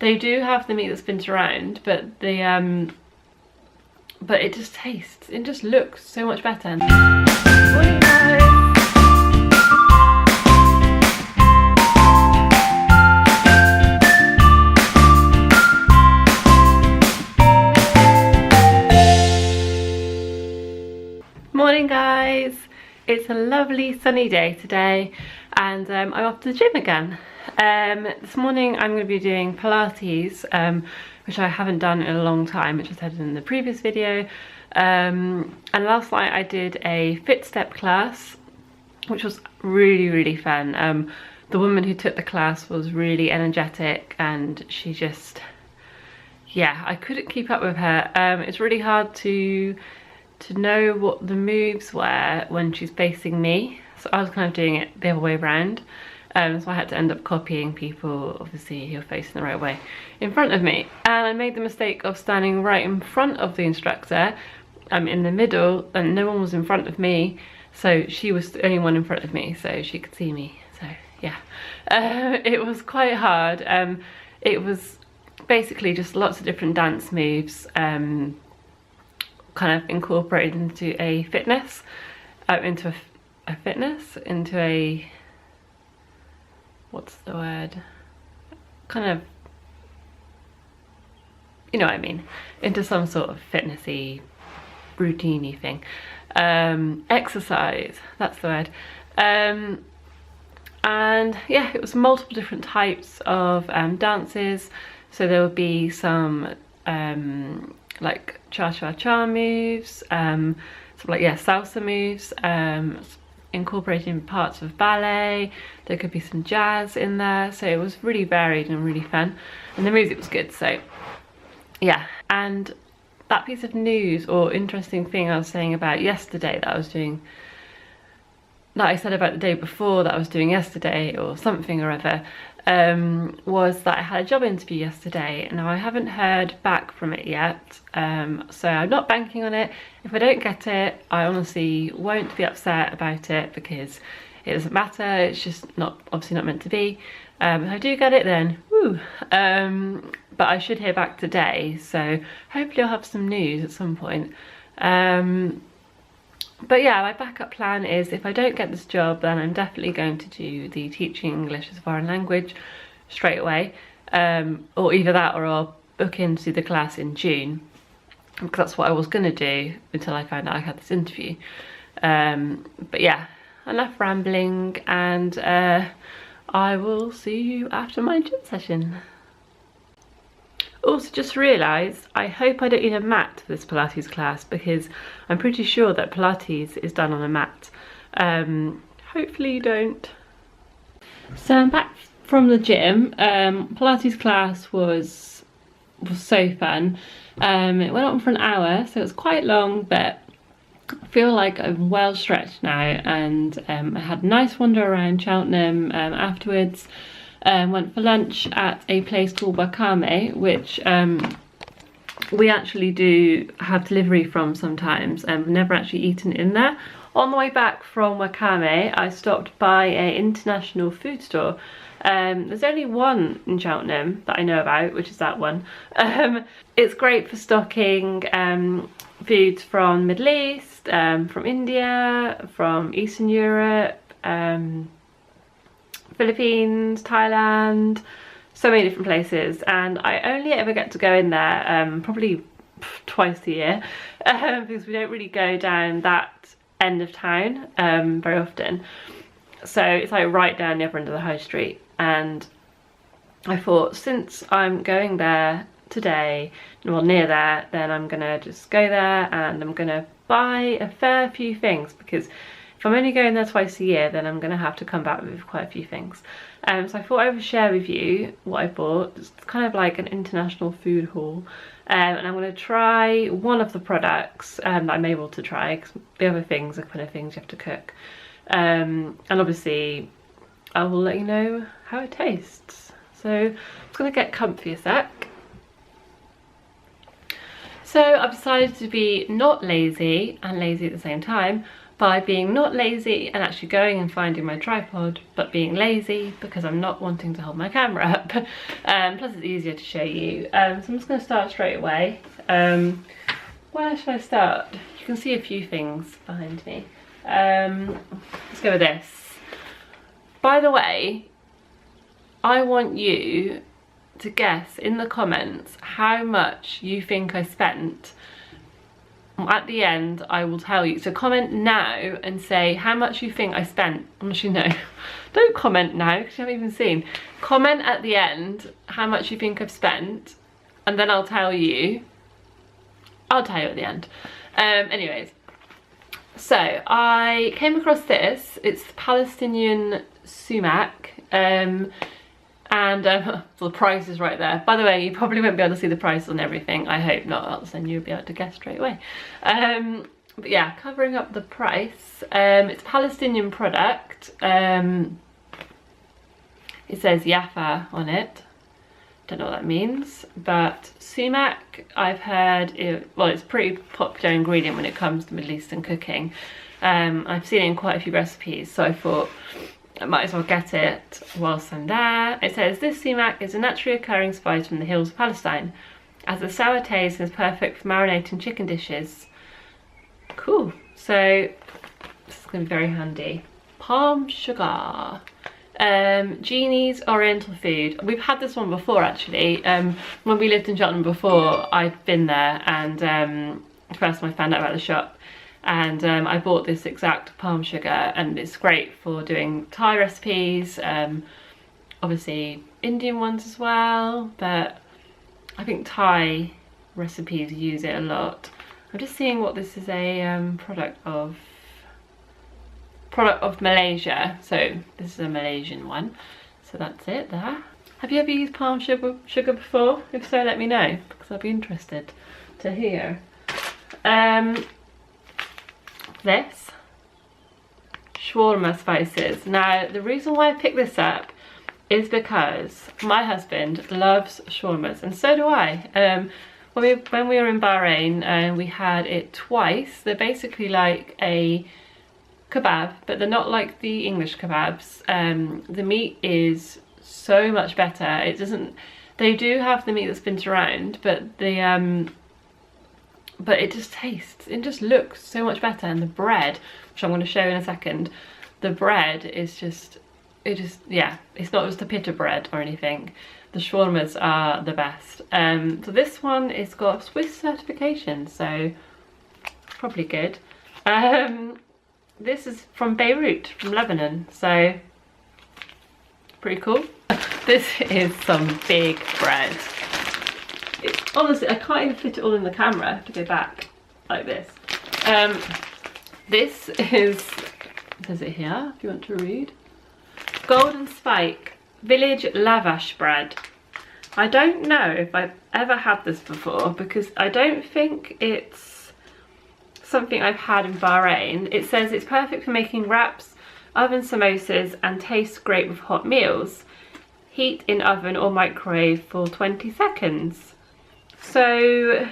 They do have the meat that spins around, but the but it just tastes, it just looks so much better. Morning guys! Morning guys! It's a lovely sunny day today and I'm off to the gym again. This morning I'm going to be doing Pilates, which I haven't done in a long time, which I said in the previous video. And last night I did a fit step class, which was really fun. The woman who took the class was really energetic and she just, yeah, I couldn't keep up with her. It's really hard to know what the moves were when she's facing me, so I was kind of doing it the other way around, so I had to end up copying people, obviously, who are facing the right way in front of me, and I made the mistake of standing right in front of the instructor. I'm in the middle and no one was in front of me, so she was the only one in front of me, so she could see me. So yeah, it was quite hard. It was basically just lots of different dance moves, kind of incorporated into a fitness, into a, what's the word, kind of, you know what I mean, into some sort of fitnessy, routine-y thing. Exercise, that's the word. And yeah, it was multiple different types of dances. So there would be some like cha-cha-cha moves, sort of like, yeah, salsa moves, incorporating parts of ballet. There could be some jazz in there, so it was really varied and really fun, and the music was good. So yeah, and that piece of news or interesting thing I was saying about yesterday that I was doing, that I said about the day before that I was doing yesterday or something or other, was that I had a job interview yesterday. Now I haven't heard back from it yet, so I'm not banking on it. If I don't get it, I honestly won't be upset about it because it doesn't matter, it's just not, obviously not meant to be. If I do get it, then woo. But I should hear back today, so hopefully I'll have some news at some point. But yeah, my backup plan is if I don't get this job, then I'm definitely going to do the teaching English as a foreign language straight away, or either that or I'll book into the class in June, because that's what I was going to do until I found out I had this interview. But yeah, enough rambling, and I will see you after my gym session. Also, just realised, I hope I don't need a mat for this Pilates class, because I'm pretty sure that Pilates is done on a mat. Hopefully you don't. So I'm back from the gym. Pilates class was so fun. It went on for an hour, so it was quite long, but I feel like I'm well stretched now, and I had a nice wander around Cheltenham afterwards. Went for lunch at a place called Wakame, which we actually do have delivery from sometimes, and I've never actually eaten in there. On the way back from Wakame, I stopped by an international food store. There's only one in Cheltenham that I know about, which is that one. It's great for stocking foods from Middle East, from India, from Eastern Europe, Philippines, Thailand, so many different places, and I only ever get to go in there probably twice a year, because we don't really go down that end of town very often. So it's like right down the other end of the high street, and I thought, since I'm going there today, well, near there, then I'm gonna just go there and I'm gonna buy a fair few things, because if I'm only going there twice a year, then I'm going to have to come back with quite a few things. So I thought I would share with you what I bought. It's kind of like an international food haul. And I'm going to try one of the products that I'm able to try, because the other things are kind of things you have to cook. And obviously, I will let you know how it tastes. So I'm just going to get comfy a sec. So I've decided to be not lazy and lazy at the same time. by being not lazy and actually going and finding my tripod, but being lazy because I'm not wanting to hold my camera up. Plus it's easier to show you. So I'm just going to start straight away. Where should I start? You can see a few things behind me. Let's go with this. By the way, I want you to guess in the comments how much you think I spent. At the end I will tell you, so comment now and say how much you think I spent. Actually no, don't comment now because you haven't even seen. Comment at the end how much you think I've spent, and then I'll tell you at the end. Anyways, so I came across this. It's Palestinian sumac, and well, the price is right there. By the way, you probably won't be able to see the price on everything. I hope not, else then you'll be able to guess straight away. But yeah, covering up the price. It's a Palestinian product. It says Yafa on it. Don't know what that means, but sumac, I've heard, well, it's a pretty popular ingredient when it comes to Middle Eastern cooking. I've seen it in quite a few recipes, so I thought I might as well get it whilst I'm there. It says, this sumac is a naturally occurring spice from the hills of Palestine. As a sour taste, is perfect for marinating chicken dishes. Cool, so this is going to be very handy. Palm sugar. Jeannie's Oriental Food. We've had this one before actually. When we lived in Cheltenham before, I'd been there, and the first time I found out about the shop, and I bought this exact palm sugar, and it's great for doing Thai recipes, obviously Indian ones as well, but I think Thai recipes use it a lot. I'm just seeing what this is a product of Malaysia, so this is a Malaysian one, so that's it there. Have you ever used palm sugar before? If so, let me know, because I'd be interested to hear. This shawarma spices. Now the reason why I picked this up is because my husband loves shawarmas, and so do I. When we were in Bahrain, we had it twice. They're basically like a kebab, but they're not like the English kebabs. The meat is so much better. It doesn't, they do have the meat that's been around, but the but it just tastes, it just looks so much better. And the bread, which I'm going to show in a second, the bread is just, yeah, it's not just a pita bread or anything. The shawarmas are the best. So this one is got Swiss certification, so probably good. This is from Beirut, from Lebanon, so pretty cool. This is some big bread. Honestly, I can't even fit it all in the camera. I have to go back like this. This is, there's it here, if you want to read. Golden Spike Village Lavash Bread. I don't know if I've ever had this before, because I don't think it's something I've had in Bahrain. It says it's perfect for making wraps, oven samosas, and tastes great with hot meals. Heat in oven or microwave for 20 seconds. So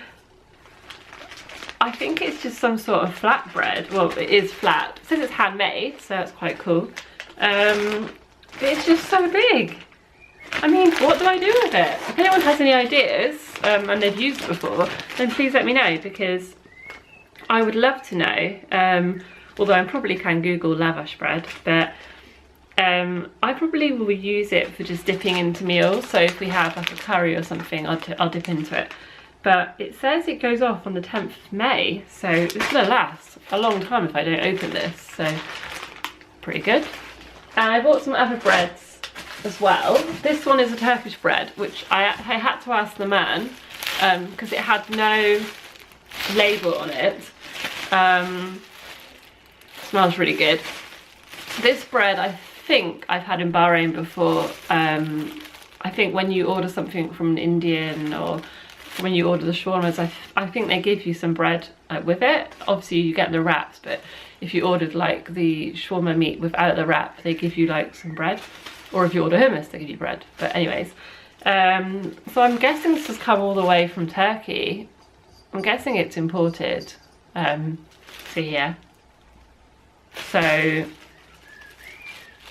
I think it's just some sort of flat bread. Well, it is flat. It says it's handmade, so that's quite cool. But it's just so big. I mean, what do I do with it? If anyone has any ideas, and they've used it before, then please let me know, because I would love to know. Although I probably can Google lavash bread, but I probably will use it for just dipping into meals. So if we have like a curry or something, I'll dip into it. But it says it goes off on the 10th of May, so it's gonna last a long time if I don't open this, so pretty good. And I bought some other breads as well. This one is a Turkish bread, which I had to ask the man, because it had no label on it. Smells really good. This bread I think I've had in Bahrain before. I think when you order something from an Indian, or when you order the shawarmas, I think they give you some bread with it. Obviously you get the wraps, but if you ordered like the shawarma meat without the wrap, they give you like some bread. Or if you order hummus, they give you bread. But anyways, so I'm guessing this has come all the way from Turkey. I'm guessing it's imported. So yeah, So I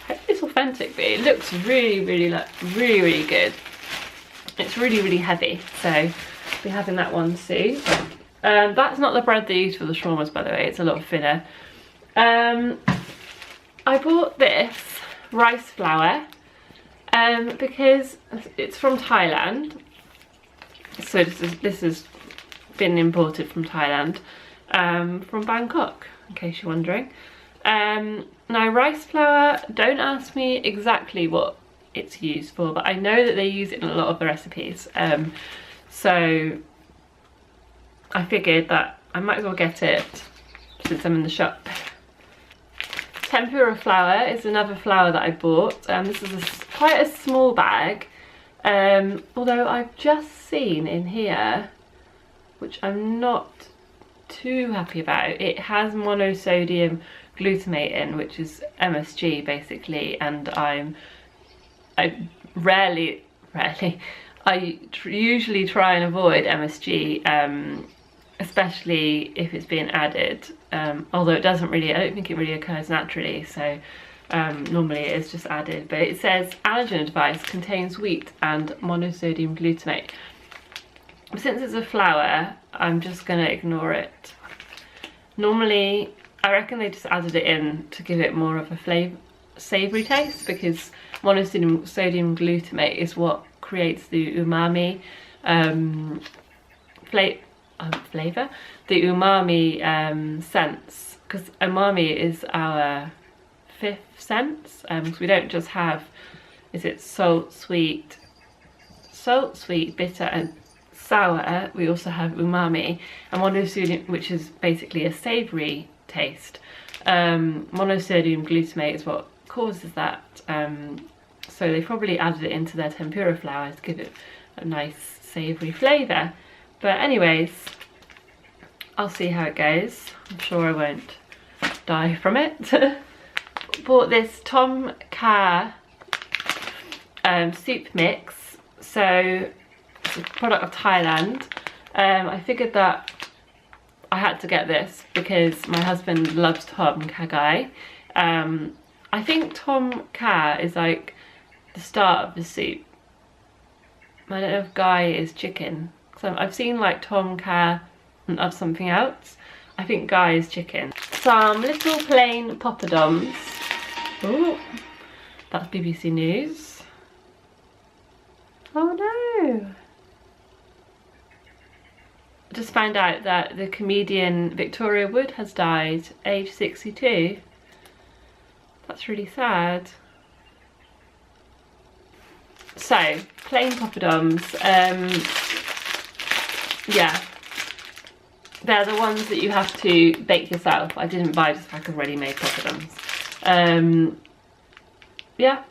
hope it's authentic, but it looks really good. It's really heavy, so I'll be having that one soon. That's not the bread they use for the shawarmas, by the way. It's a lot thinner. I bought this rice flour because it's from Thailand. So this has been imported from Thailand, from Bangkok, in case you're wondering. Now rice flour, don't ask me exactly what it's used for, but I know that they use it in a lot of the recipes. So I figured that I might as well get it since I'm in the shop. Tempura flour is another flour that I bought. This is quite a small bag, although I've just seen in here, which I'm not too happy about, it has monosodium glutamate in, which is MSG basically, and I usually try and avoid MSG, especially if it's being added, although it doesn't really, I don't think it really occurs naturally, so normally it is just added. But it says allergen advice, contains wheat and monosodium glutamate. Since it's a flour, I'm just going to ignore it. Normally, I reckon they just added it in to give it more of a savoury taste, because monosodium glutamate is what creates the umami flavour, the umami sense, because umami is our fifth sense, because we don't just have, is it salt, sweet, bitter and sour, we also have umami, and monosodium, which is basically a savoury taste. Monosodium glutamate is what causes that, so they probably added it into their tempura flour to give it a nice savoury flavour. But anyways, I'll see how it goes. I'm sure I won't die from it. Bought this Tom Kha soup mix. So it's a product of Thailand. I figured that I had to get this because my husband loves Tom Kha Gai. I think Tom Kha is like the start of the soup. I don't know if Gai is chicken. So I've seen like Tom Kha and of something else. I think Gai is chicken. Some little plain poppadoms. Oh, that's BBC News. Oh no. I just found out that the comedian Victoria Wood has died, aged 62. That's really sad. So, plain poppadoms. Yeah, they're the ones that you have to bake yourself. I didn't buy just like a ready-made poppadoms. Yeah,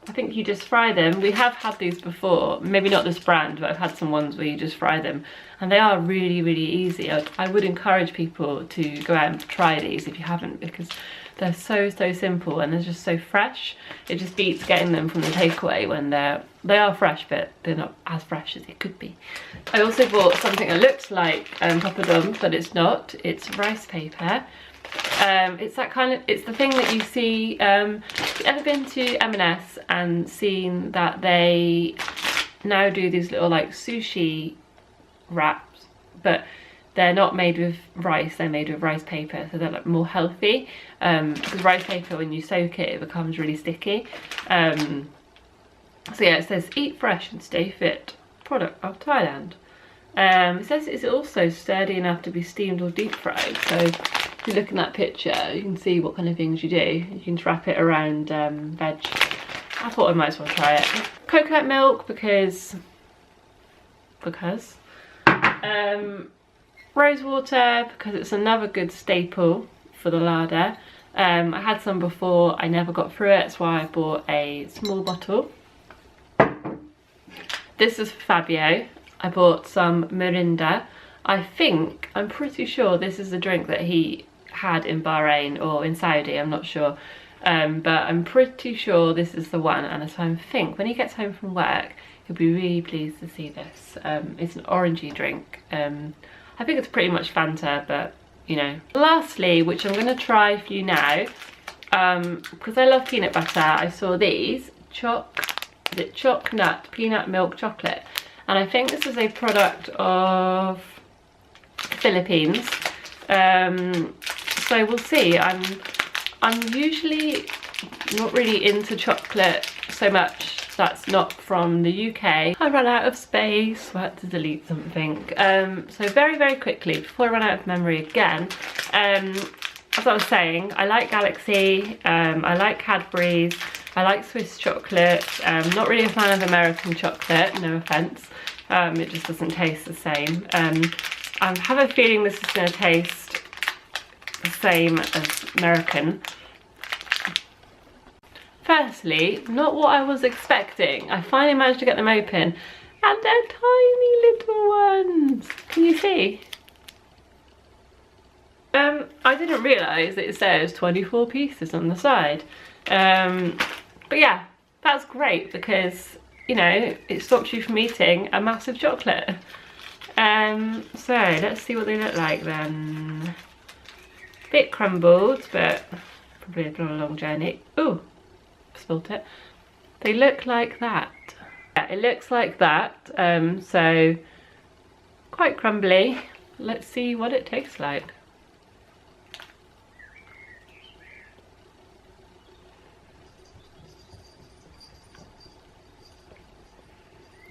I think you just fry them. We have had these before, maybe not this brand, but I've had some ones where you just fry them, and they are really easy. I would encourage people to go out and try these if you haven't, because they're so simple and they're just so fresh. It just beats getting them from the takeaway when they are fresh, but they're not as fresh as they could be. I also bought something that looks like poppadoms, but it's not. It's rice paper. It's that kind of, it's the thing that you see, have you ever been to M&S and seen that they now do these little like sushi wraps, but they're not made with rice, they're made with rice paper, so they're like more healthy, because rice paper, when you soak it, it becomes really sticky. So yeah, it says eat fresh and stay fit, product of Thailand. It says it's also sturdy enough to be steamed or deep fried, so if you look in that picture you can see what kind of things you do. You can wrap it around veg. I thought I might as well try it. Coconut milk because rose water because it's another good staple for the larder. I had some before, I never got through it, that's why I bought a small bottle. This is Fabio. I bought some Mirinda. I'm pretty sure this is the drink that he had in Bahrain or in Saudi, I'm not sure. But I'm pretty sure this is the one, and so I think when he gets home from work, he'll be really pleased to see this. It's an orangey drink. I think it's pretty much Fanta, but you know. Lastly, which I'm going to try for you now, because I love peanut butter, I saw these choc nut peanut milk chocolate, and I think this is a product of Philippines. So we'll see. I'm usually not really into chocolate so much that's not from the UK. I ran out of space, so I had to delete something. So very quickly, before I run out of memory again, as I was saying, I like Galaxy, I like Cadbury's, I like Swiss chocolate. Not really a fan of American chocolate, no offence. It just doesn't taste the same. I have a feeling this is going to taste the same as American. Firstly, not what I was expecting. I finally managed to get them open, and they're tiny little ones. Can you see? I didn't realise that it says 24 pieces on the side. But yeah, that's great because, you know, it stops you from eating a massive chocolate. So let's see what they look like then. Bit crumbled, but probably a long journey. Ooh, spilt it. They look like that. Yeah, it looks like that. So quite crumbly. Let's see what it tastes like.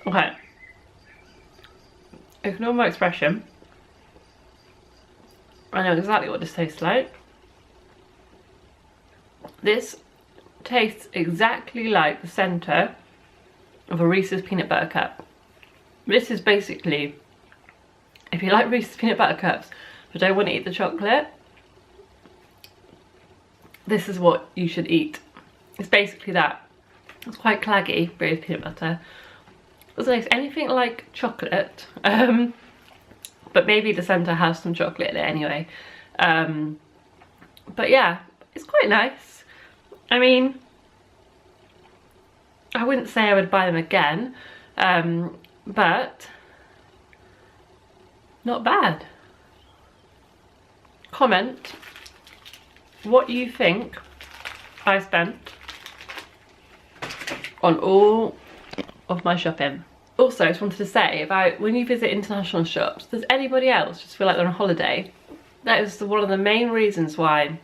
Okay. Ignore my expression. I know exactly what this tastes like. This tastes exactly like the centre of a Reese's peanut butter cup. This is basically, if you like Reese's peanut butter cups but don't want to eat the chocolate, this is what you should eat. It's basically that. It's quite claggy, Reese's peanut butter. It doesn't taste anything like chocolate, but maybe the centre has some chocolate in it anyway. But yeah, it's quite nice. I mean, I wouldn't say I would buy them again, but not bad. Comment what you think I spent on all of my shopping. Also, I just wanted to say about when you visit international shops, does anybody else just feel like they're on holiday? That is one of the main reasons why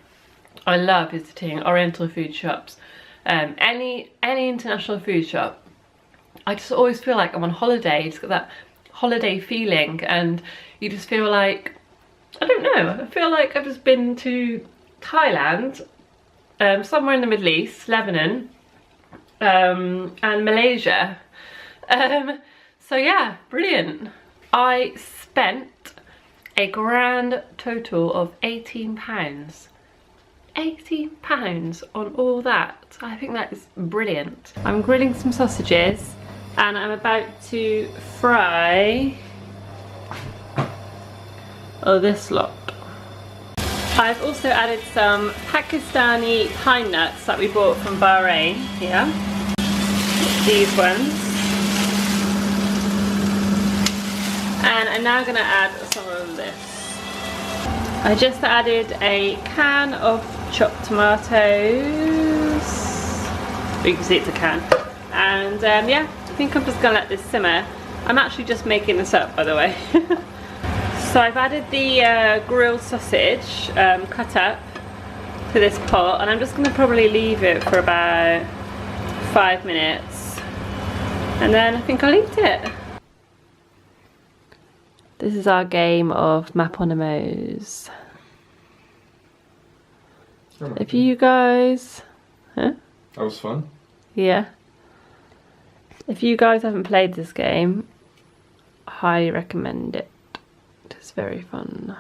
I love visiting Oriental food shops. Any international food shop, I just always feel like I'm on holiday. You just got that holiday feeling, and you just feel like, I don't know, I feel like I've just been to Thailand, somewhere in the Middle East, Lebanon, and Malaysia. So yeah, brilliant. I spent a grand total of £18. £18 on all that. I think that is brilliant. I'm grilling some sausages and I'm about to fry this lot. I've also added some Pakistani pine nuts that we bought from Bahrain here. These ones. And I'm now going to add some of this. I just added a can of chopped tomatoes. You can see it's a can. And yeah, I think I'm just going to let this simmer. I'm actually just making this up, by the way. So I've added the grilled sausage cut up to this pot, and I'm just going to probably leave it for about 5 minutes. And then I think I'll eat it. This is our game of maponimoes. If you guys... Huh? That was fun. Yeah. If you guys haven't played this game, I highly recommend it. It's very fun.